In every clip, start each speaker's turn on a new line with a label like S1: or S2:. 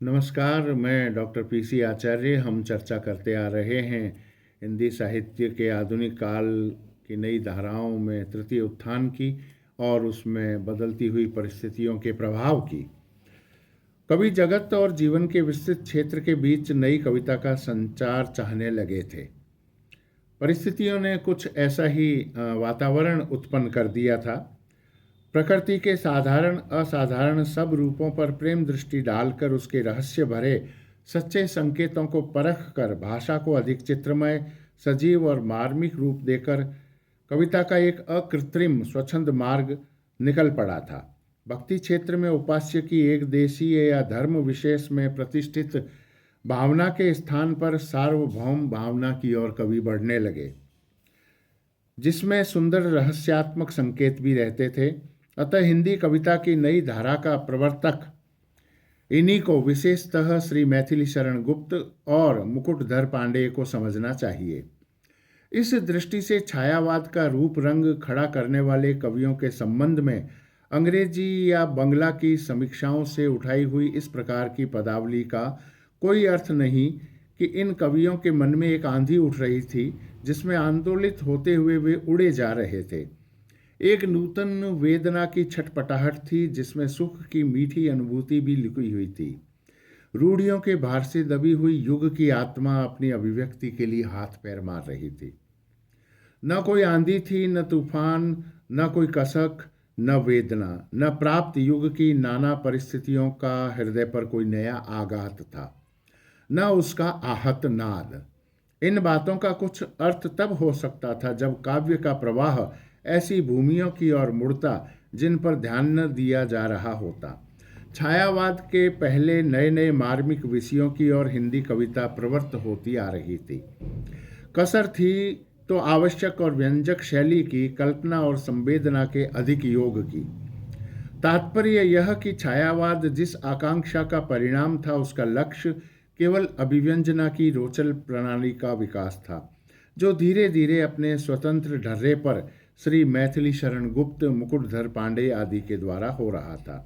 S1: नमस्कार, मैं doctor PC आचार्य। हम चर्चा करते आ रहे हैं हिंदी साहित्य के आधुनिक काल की नई धाराओं में तृतीय उत्थान की और उसमें बदलती हुई परिस्थितियों के प्रभाव की। कवि जगत और जीवन के विस्तृत क्षेत्र के बीच नई कविता का संचार चाहने लगे थे। परिस्थितियों ने कुछ ऐसा ही वातावरण उत्पन्न कर दिया था। प्रकृति के साधारण असाधारण सब रूपों पर प्रेम दृष्टि डालकर उसके रहस्य भरे सच्चे संकेतों को परख कर भाषा को अधिक चित्रमय, सजीव और मार्मिक रूप देकर कविता का एक अकृत्रिम स्वच्छंद मार्ग निकल पड़ा था। भक्ति क्षेत्र में उपास्य की एक देशीय या धर्म विशेष में प्रतिष्ठित भावना के स्थान पर सार्वभौम भावना की ओर कवि बढ़ने लगे, जिसमें सुंदर रहस्यात्मक संकेत भी रहते थे। अतः हिंदी कविता की नई धारा का प्रवर्तक इन्हीं को विशेषतः श्री मैथिली शरण गुप्त और मुकुटधर पांडेय को समझना चाहिए। इस दृष्टि से छायावाद का रूप रंग खड़ा करने वाले कवियों के संबंध में अंग्रेजी या बंगला की समीक्षाओं से उठाई हुई इस प्रकार की पदावली का कोई अर्थ नहीं कि इन कवियों के मन में एक आंधी उठ रही थी जिसमें आंदोलित होते हुए वे उड़े जा रहे थे। एक नूतन वेदना की छटपटाहट थी जिसमें सुख की मीठी अनुभूति भी लुकी हुई थी। रूढ़ियों के भार से दबी हुई युग की आत्मा अपनी अभिव्यक्ति के लिए हाथ पैर मार रही थी। न कोई आंधी थी, न तूफान, न कोई कसक, न वेदना, न प्राप्त युग की नाना परिस्थितियों का हृदय पर कोई नया आघात था, न उसका आहत नाद। इन बातों का कुछ अर्थ तब हो सकता था जब काव्य का प्रवाह ऐसी भूमियों की ओर मुड़ता जिन पर ध्यान न दिया जा रहा होता। छायावाद के पहले नए नए मार्मिक विषयों की ओर हिंदी कविता प्रवृत्त होती आ रही थी। कसर थी तो आवश्यक और व्यंजक शैली की, कल्पना और संवेदना के अधिक योग की। तात्पर्य यह कि छायावाद जिस आकांक्षा का परिणाम था उसका लक्ष्य केवल अभिव्यंजना की रोचल प्रणाली का विकास था, जो धीरे धीरे अपने स्वतंत्र ढर्रे पर श्री मैथिली शरण गुप्त, मुकुटधर पांडेय आदि के द्वारा हो रहा था।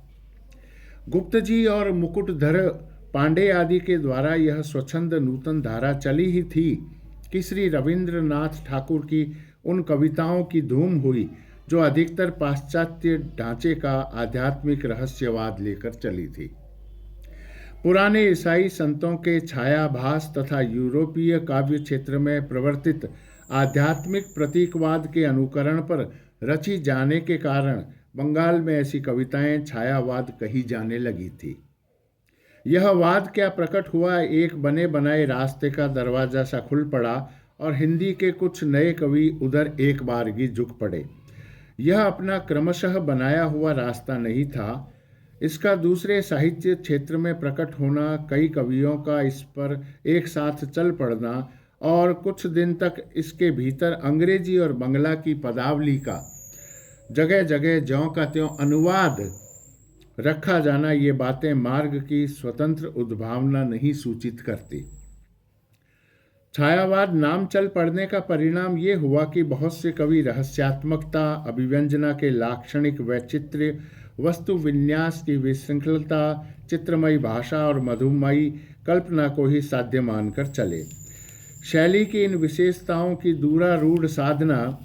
S1: गुप्त जी और मुकुटधर पांडेय आदि के द्वारा यह स्वच्छंद नूतन धारा चली ही थी कि श्री रविंद्रनाथ ठाकुर की उन कविताओं की धूम हुई जो अधिकतर पाश्चात्य ढांचे का आध्यात्मिक रहस्यवाद लेकर चली थी। पुराने ईसाई संतों के छायाभास तथा यूरोपीय काव्य क्षेत्र में प्रवर्तित आध्यात्मिक प्रतीकवाद के अनुकरण पर रची जाने के कारण बंगाल में ऐसी कविताएं छायावाद कही जाने लगी थी। यह वाद क्या प्रकट हुआ, एक बने बनाए रास्ते का दरवाजा सा खुल पड़ा और हिंदी के कुछ नए कवि उधर एक बारगी झुक पड़े। यह अपना क्रमशः बनाया हुआ रास्ता नहीं था, इसका दूसरे साहित्य क्षेत्र में प्रकट होना, कई कवियों का इस पर एक साथ चल पड़ना और कुछ दिन तक इसके भीतर अंग्रेजी और बंगला की पदावली का जगह जगह ज्यों का त्यों अनुवाद रखा जाना, ये बातें मार्ग की स्वतंत्र उद्भावना नहीं सूचित करती। छायावाद नाम चल पड़ने का परिणाम ये हुआ कि बहुत से कवि रहस्यात्मकता, अभिव्यंजना के लाक्षणिक वैचित्र्य, वस्तु विन्यास की विशृंखलता, चित्रमयी भाषा और मधुमयी कल्पना को ही साध्य मानकर चले। शैली की इन विशेषताओं की दूरारूढ़ साधना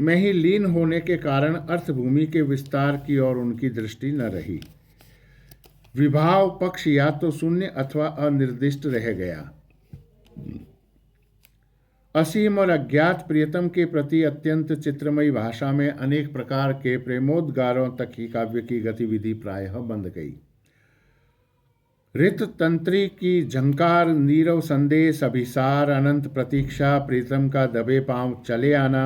S1: में ही लीन होने के कारण अर्थभूमि के विस्तार की ओर उनकी दृष्टि न रही। विभाव पक्ष या तो शून्य अथवा अनिर्दिष्ट रह गया। असीम और अज्ञात प्रियतम के प्रति अत्यंत चित्रमयी भाषा में अनेक प्रकार के प्रेमोद्गारों तक ही काव्य की गतिविधि प्रायः बंद गई। ऋत तंत्री की झंकार, नीरव संदेश, अभिसार, अनंत प्रतीक्षा, प्रीतम का दबे पांव चले आना,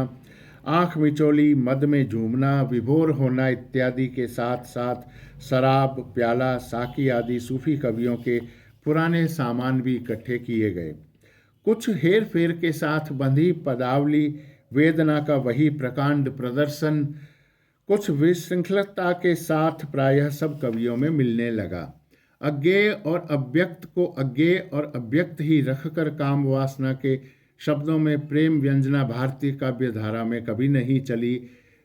S1: आंख मिचोली, मद में झूमना, विभोर होना इत्यादि के साथ साथ शराब, प्याला, साकी आदि सूफी कवियों के पुराने सामान भी इकट्ठे किए गए। कुछ हेर फेर के साथ बंधी पदावली, वेदना का वही प्रकांड प्रदर्शन कुछ विशृंखलता के साथ प्रायः सब कवियों में मिलने लगा। अज्ञेय और अव्यक्त को अज्ञेय और अव्यक्त ही रखकर काम वासना के शब्दों में प्रेम व्यंजना भारतीय काव्य धारा में कभी नहीं चली।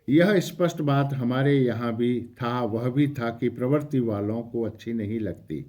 S1: यह स्पष्ट बात हमारे यहाँ भी था, वह भी था कि प्रवृत्ति वालों को अच्छी नहीं लगती।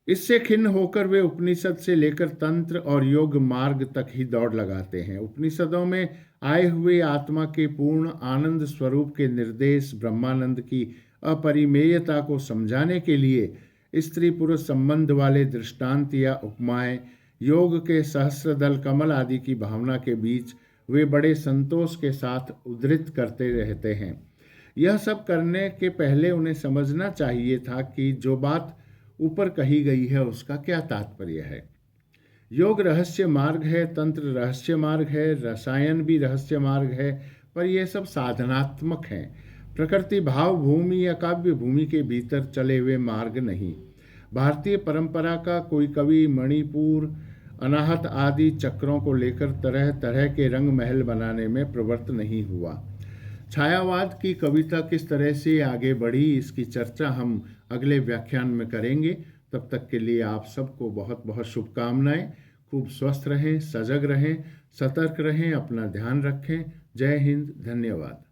S1: इससे खिन्न होकर वे उपनिषद से लेकर तंत्र और योग मार्ग तक ही दौड़ लगाते हैं। उपनिषदों में आए हुए आत्मा के पूर्ण आनंद स्वरूप के निर्देश, ब्रह्मानंद की अपरिमेयता को समझाने के लिए स्त्री पुरुष संबंध वाले दृष्टांत या उपमाएं, योग के सहस्रदल कमल आदि की भावना के बीच वे बड़े संतोष के साथ उद्धृत करते रहते हैं। यह सब करने के पहले उन्हें समझना चाहिए था कि जो बात ऊपर कही गई है उसका क्या तात्पर्य है। योग रहस्य मार्ग है, तंत्र रहस्य मार्ग है, रसायन भी रहस्य मार्ग है, पर यह सब साधनात्मक हैं, प्रकृति भाव भूमि या काव्य भूमि के भीतर चले हुए मार्ग नहीं। भारतीय परंपरा का कोई कवि मणिपुर, अनाहत आदि चक्रों को लेकर तरह तरह के रंग महल बनाने में प्रवृत्त नहीं हुआ। छायावाद की कविता किस तरह से आगे बढ़ी, इसकी चर्चा हम अगले व्याख्यान में करेंगे। तब तक के लिए आप सबको बहुत बहुत शुभकामनाएं। खूब स्वस्थ रहें, सजग रहें, सतर्क रहें, अपना ध्यान रखें। जय हिंद, धन्यवाद।